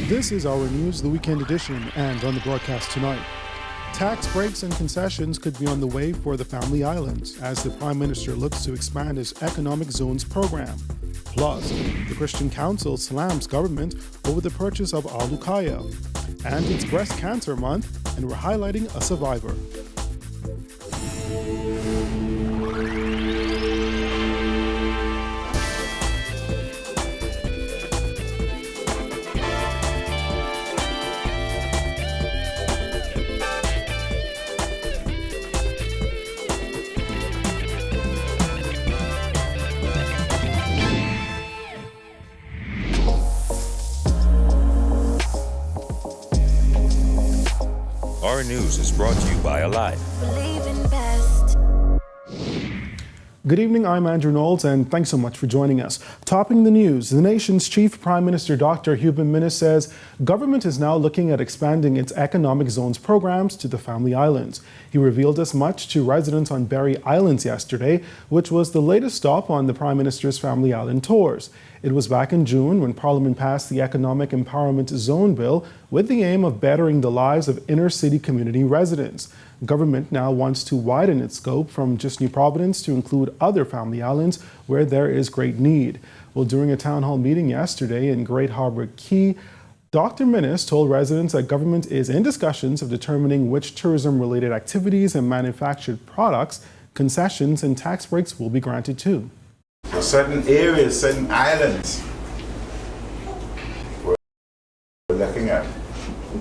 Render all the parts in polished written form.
This is our news, the weekend edition, and on the broadcast tonight. Tax breaks and concessions could be on the way for the Family Islands as the Prime Minister looks to expand his economic zones program. Plus, the Christian Council slams government over the purchase of Alukaya. And it's Breast Cancer Month, and we're highlighting a survivor. Our news is brought to you by Alive. Good evening, I'm Andrew Knowles, and thanks so much for joining us. Topping the news, the nation's chief Prime Minister Dr. Hubin Minnis says government is now looking at expanding its economic zones programs to the Family Islands. He revealed as much to residents on Berry Islands yesterday, which was the latest stop on the Prime Minister's Family Island tours. It was back in June when Parliament passed the Economic Empowerment Zone Bill with the aim of bettering the lives of inner-city community residents. Government now wants to widen its scope from just New Providence to include other Family Islands where there is great need. Well, during a town hall meeting yesterday in Great Harbour Quay, Dr. Minnis told residents that government is in discussions of determining which tourism-related activities and manufactured products, concessions and tax breaks will be granted to. For certain areas, certain islands, we're looking at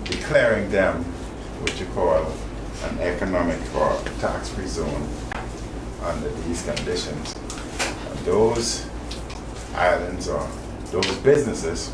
declaring them what you call an economic or tax-free zone under these conditions. And those islands or those businesses,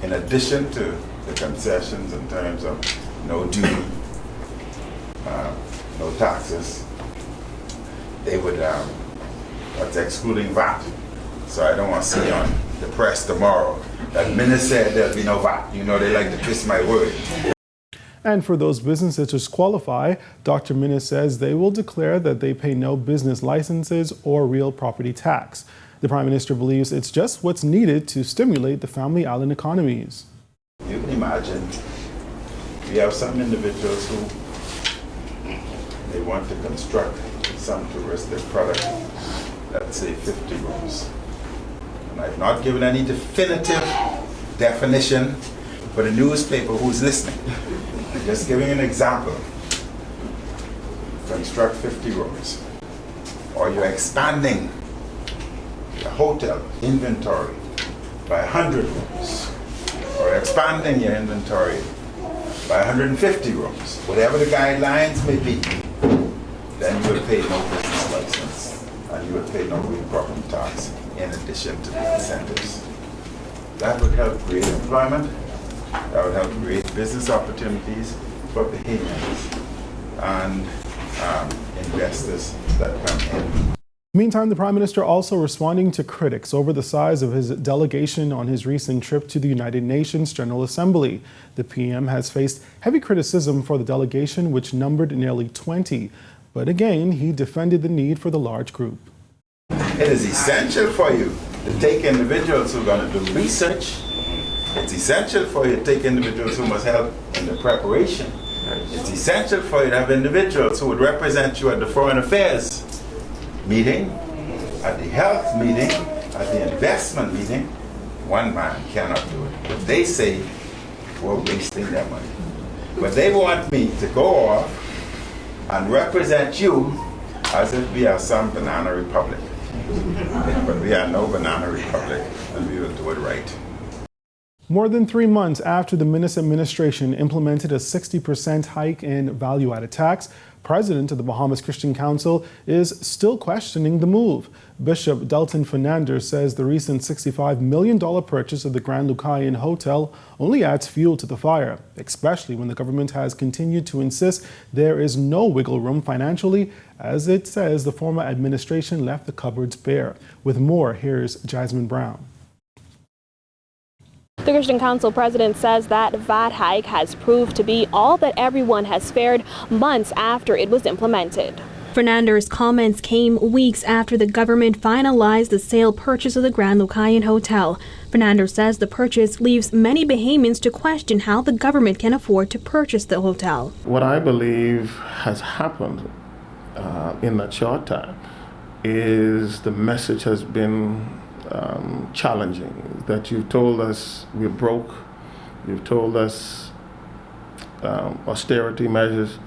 in addition to the concessions in terms of no duty, no taxes, they would, that's excluding VAT. So I don't want to see on the press tomorrow that Minnis said there'll be no VAT. You know, they like to twist my word. And for those businesses to qualify, Dr. Minnis says they will declare that they pay no business licenses or real property tax. The Prime Minister believes it's just what's needed to stimulate the Family Island economies. You can imagine, we have some individuals who they want to construct some touristic product, let's say 50 rooms. And I've not given any definitive definition for the newspaper who's listening. I'm just giving an example. Construct 50 rooms. Or you're expanding your hotel inventory by 100 rooms. Or expanding your inventory by 150 rooms. Whatever the guidelines may be, then you will pay no business license and you will pay no real property tax in addition to the incentives. That would help create employment. That would help create business opportunities for Bahamians and investors that come in. Meantime, the Prime Minister also responding to critics over the size of his delegation on his recent trip to the United Nations General Assembly. The PM has faced heavy criticism for the delegation, which numbered nearly 20. But again, he defended the need for the large group. It is essential for you to take individuals who are going to do research. It's essential for you to take individuals who must help in the preparation. It's essential for you to have individuals who would represent you at the Foreign Affairs meeting, at the health meeting, at the investment meeting. One man cannot do it. But they say we're wasting their money. But they want me to go off and represent you as if we are some banana republic. But we are no banana republic, and we will do it right. More than 3 months after the Minnis administration implemented a 60% hike in value-added tax, President of the Bahamas Christian Council is still questioning the move. Bishop Delton Fernandez says the recent $65 million purchase of the Grand Lucayan Hotel only adds fuel to the fire, especially when the government has continued to insist there is no wiggle room financially, as it says the former administration left the cupboards bare. With more, here's Jasmine Brown. The Christian Council president says that VAT hike has proved to be all that everyone has fared months after it was implemented. Fernandez's comments came weeks after the government finalized the sale purchase of the Grand Lucayan Hotel. Fernando says the purchase leaves many Bahamians to question how the government can afford to purchase the hotel. What I believe has happened in that short time is the message has been challenging, that you've told us we're broke, you've told us austerity measures,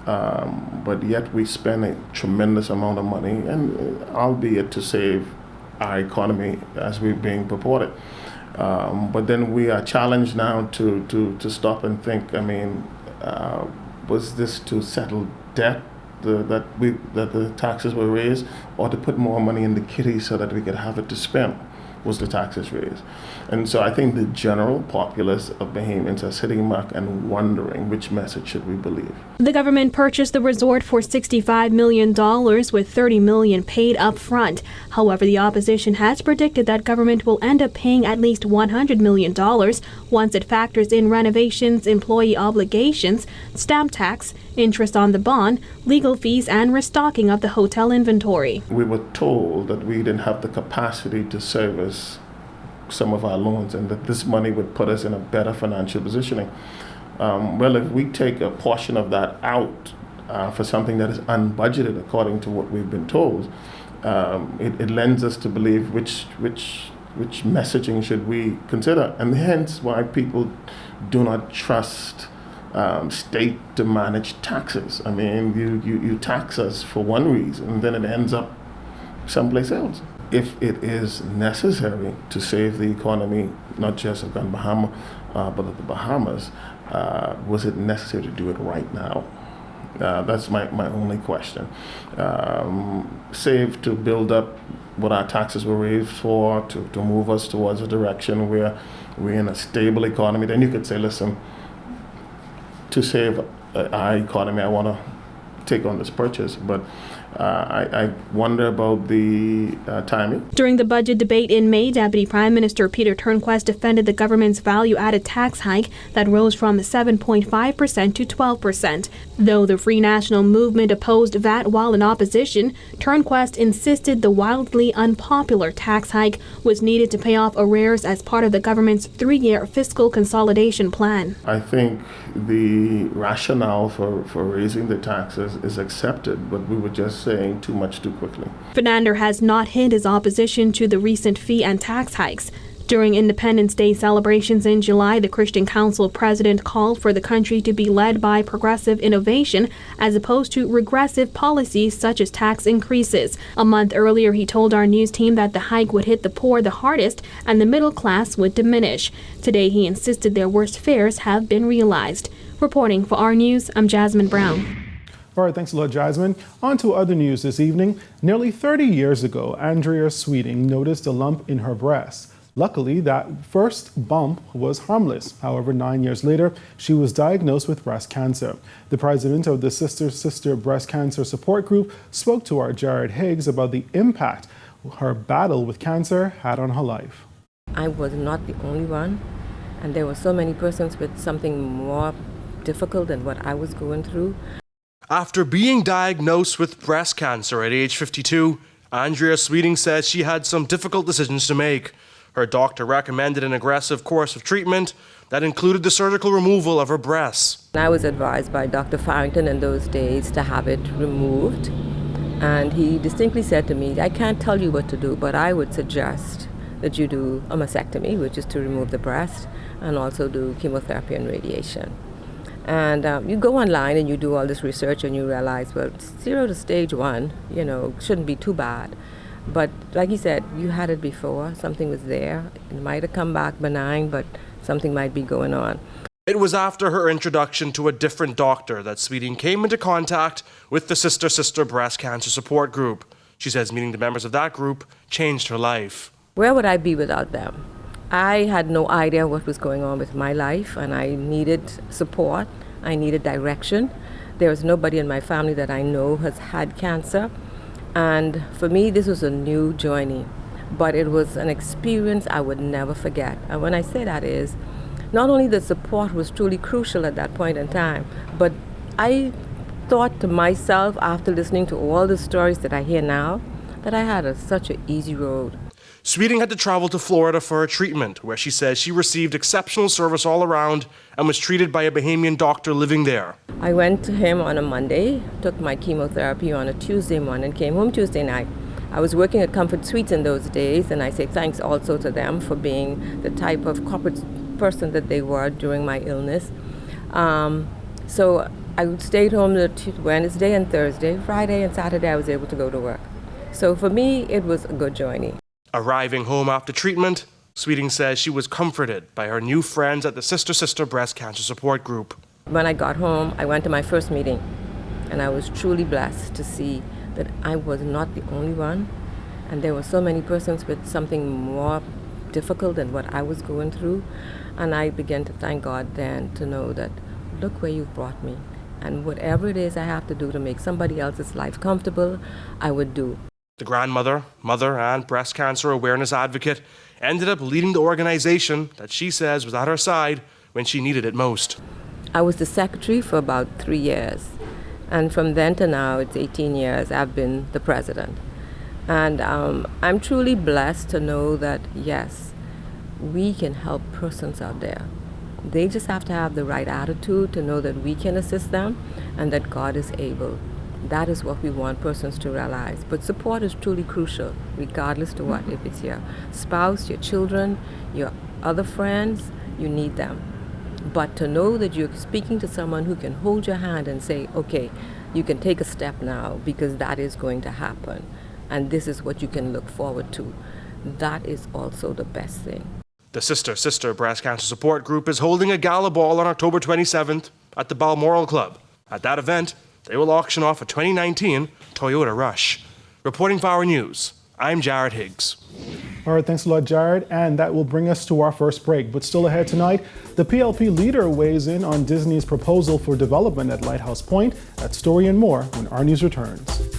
but yet we spend a tremendous amount of money, and albeit to save our economy as we're being purported. But then we are challenged now to stop and think, was this to settle debt that the taxes were raised, or to put more money in the kitty so that we could have it to spend? Was the taxes raised? And so I think the general populace of Bahamians are sitting back and wondering which message should we believe. The government purchased the resort for $65 million, with $30 million paid up front. However, the opposition has predicted that government will end up paying at least $100 million once it factors in renovations, employee obligations, stamp tax, interest on the bond, legal fees, and restocking of the hotel inventory. We were told that we didn't have the capacity to service some of our loans, and that this money would put us in a better financial positioning. Well, if we take a portion of that out for something that is unbudgeted according to what we've been told, it lends us to believe which messaging should we consider, and hence why people do not trust state to manage taxes. I mean, you tax us for one reason, and then it ends up someplace else. If it is necessary to save the economy, not just of Grand Bahama, but of the Bahamas, was it necessary to do it right now? That's my only question. Save to build up what our taxes were raised for, to move us towards a direction where we're in a stable economy. Then you could say, listen, to save our economy, I want to take on this purchase, but I wonder about the timing. During the budget debate in May, Deputy Prime Minister Peter Turnquest defended the government's value-added tax hike that rose from 7.5% to 12%. Though the Free National Movement opposed VAT while in opposition, Turnquest insisted the wildly unpopular tax hike was needed to pay off arrears as part of the government's 3-year fiscal consolidation plan. I think the rationale for raising the taxes is accepted, but we were just saying too much too quickly. Fernando has not hid his opposition to the recent fee and tax hikes. During Independence Day celebrations in July, the Christian Council president called for the country to be led by progressive innovation as opposed to regressive policies such as tax increases. A month earlier, he told our news team that the hike would hit the poor the hardest and the middle class would diminish. Today, he insisted their worst fears have been realized. Reporting for our news, I'm Jasmine Brown. All right, thanks a lot, Jasmine. On to other news this evening. Nearly 30 years ago, Andrea Sweeting noticed a lump in her breast. Luckily, that first bump was harmless. However, 9 years later, she was diagnosed with breast cancer. The president of the Sister Breast Cancer Support Group spoke to our Jared Higgs about the impact her battle with cancer had on her life. I was not the only one, and there were so many persons with something more difficult than what I was going through. After being diagnosed with breast cancer at age 52, Andrea Sweeting says she had some difficult decisions to make. Her doctor recommended an aggressive course of treatment that included the surgical removal of her breasts. I was advised by Dr. Farrington in those days to have it removed, and he distinctly said to me, I can't tell you what to do, but I would suggest that you do a mastectomy, which is to remove the breast, and also do chemotherapy and radiation. And you go online and you do all this research and you realize, well, 0 to stage 1, shouldn't be too bad. But like you said, you had it before, something was there. It might have come back benign, but something might be going on. It was after her introduction to a different doctor that Sweeting came into contact with the Sister Breast Cancer Support Group. She says meeting the members of that group changed her life. Where would I be without them? I had no idea what was going on with my life, and I needed support. I needed direction. There was nobody in my family that I know has had cancer. And for me, this was a new journey, but it was an experience I would never forget. And when I say that is, not only the support was truly crucial at that point in time, but I thought to myself after listening to all the stories that I hear now, that I had such an easy road. Sweeting had to travel to Florida for her treatment, where she says she received exceptional service all around and was treated by a Bahamian doctor living there. I went to him on a Monday, took my chemotherapy on a Tuesday morning, came home Tuesday night. I was working at Comfort Suites in those days, and I say thanks also to them for being the type of corporate person that they were during my illness. So I stayed home Wednesday and Thursday. Friday and Saturday I was able to go to work. So for me, it was a good journey. Arriving home after treatment, Sweeting says she was comforted by her new friends at the Sister Breast Cancer Support Group. When I got home, I went to my first meeting, and I was truly blessed to see that I was not the only one, and there were so many persons with something more difficult than what I was going through. And I began to thank God then to know that, look where you've brought me, and whatever it is I have to do to make somebody else's life comfortable, I would do. The grandmother, mother, and breast cancer awareness advocate ended up leading the organization that she says was at her side when she needed it most. I was the secretary for about 3 years. And from then to now, it's 18 years, I've been the president. And I'm truly blessed to know that, yes, we can help persons out there. They just have to have the right attitude to know that we can assist them and that God is able. That is what we want persons to realize. But support is truly crucial, regardless to what. If it's your spouse, your children, your other friends, you need them. But to know that you're speaking to someone who can hold your hand and say, okay, you can take a step now because that is going to happen. And this is what you can look forward to. That is also the best thing. The Sister Breast Cancer Support Group is holding a gala ball on October 27th at the Balmoral Club. At that event, they will auction off a 2019 Toyota Rush. Reporting for our news, I'm Jared Higgs. All right, thanks a lot, Jared. And that will bring us to our first break. But still ahead tonight, the PLP leader weighs in on Disney's proposal for development at Lighthouse Point. That story and more when our news returns.